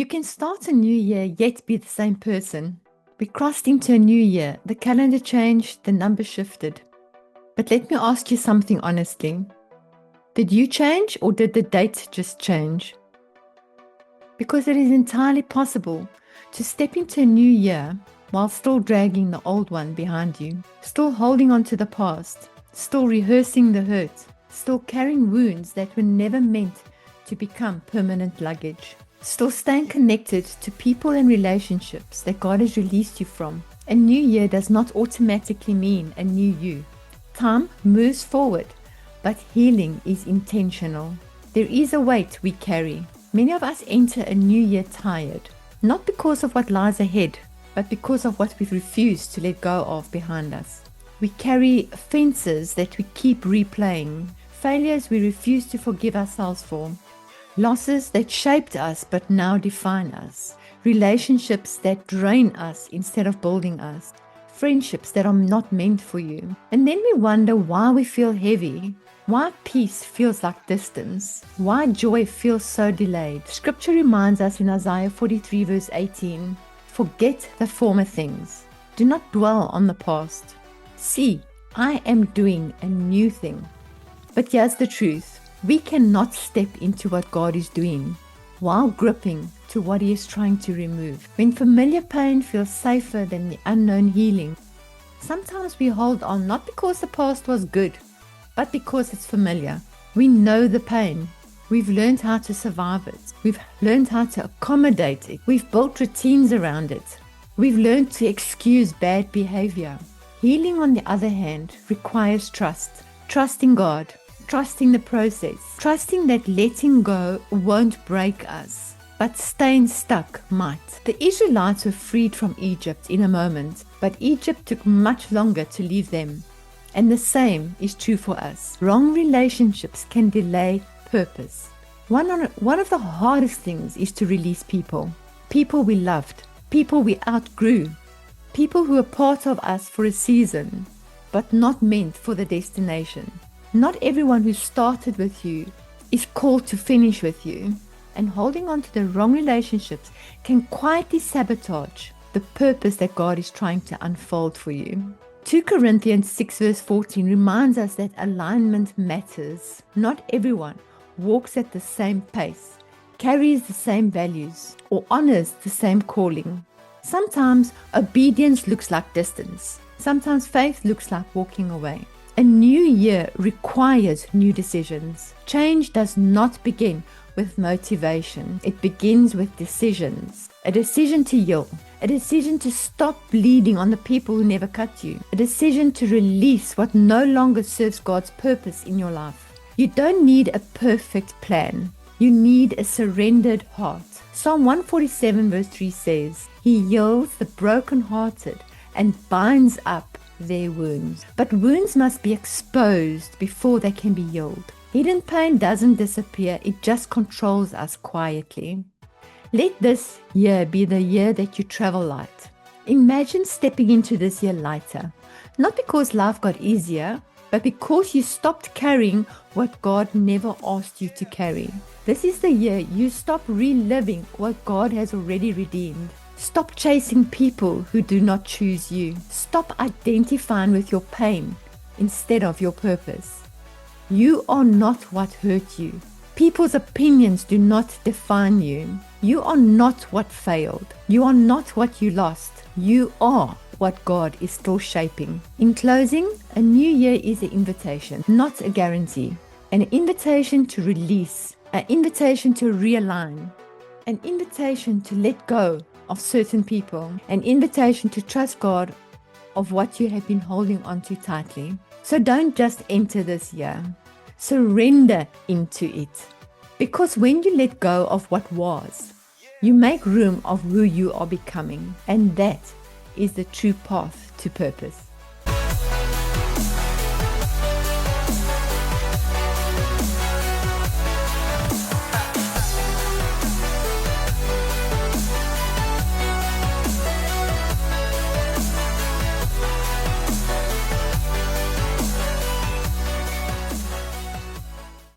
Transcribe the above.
You can start a new year yet be the same person. We crossed into a new year. The calendar changed, the number shifted. But let me ask you something honestly. Did you change or did the date just change? Because it is entirely possible to step into a new year while still dragging the old one behind you, still holding on to the past, still rehearsing the hurt, still carrying wounds that were never meant to become permanent luggage, still staying connected to people and relationships that God has released you from. A new year does not automatically mean a new you. Time moves forward, but healing is intentional. There is a weight we carry. Many of us enter a new year tired, not because of what lies ahead, but because of what we've refused to let go of behind us. We carry offenses that we keep replaying, failures we refuse to forgive ourselves for, losses that shaped us but now define us, relationships that drain us instead of building us, friendships that are not meant for you. And then we wonder why we feel heavy, why peace feels like distance, why joy feels so delayed. Scripture reminds us in Isaiah 43 verse 18, forget the former things. Do not dwell on the past. See, I am doing a new thing. But here's the truth. We cannot step into what God is doing while gripping to what He is trying to remove. When familiar pain feels safer than the unknown healing, sometimes we hold on not because the past was good, but because it's familiar. We know the pain. We've learned how to survive it. We've learned how to accommodate it. We've built routines around it. We've learned to excuse bad behavior. Healing, on the other hand, requires trust. Trusting God, trusting the process, trusting that letting go won't break us, but staying stuck might. The Israelites were freed from Egypt in a moment, but Egypt took much longer to leave them. And the same is true for us. Wrong relationships can delay purpose. One of the hardest things is to release people. People we loved, people we outgrew, people who were part of us for a season, but not meant for the destination. Not everyone who started with you is called to finish with you. And holding on to the wrong relationships can quietly sabotage the purpose that God is trying to unfold for you. 2 Corinthians 6 verse 14 reminds us that alignment matters. Not everyone walks at the same pace, carries the same values, or honors the same calling. Sometimes obedience looks like distance. Sometimes faith looks like walking away. A new year requires new decisions. Change does not begin with motivation. It begins with decisions. A decision to yield. A decision to stop bleeding on the people who never cut you. A decision to release what no longer serves God's purpose in your life. You don't need a perfect plan. You need a surrendered heart. Psalm 147 verse 3 says, He heals the brokenhearted and binds up their wounds. But wounds must be exposed before they can be healed. Hidden pain doesn't disappear, it just controls us quietly. Let this year be the year that you travel light. Imagine stepping into this year lighter, not because life got easier, but because you stopped carrying what God never asked you to carry. This is the year you stop reliving what God has already redeemed. Stop chasing people who do not choose you. Stop identifying with your pain instead of your purpose. You are not what hurt you. People's opinions do not define you. You are not what failed. You are not what you lost. You are what God is still shaping. In closing, a new year is an invitation, not a guarantee. An invitation to release, an invitation to realign, an invitation to let go of certain people, an invitation to trust God of what you have been holding on to tightly. So don't just enter this year, surrender into it. Because when you let go of what was, you make room of who you are becoming, and that is the true path to purpose.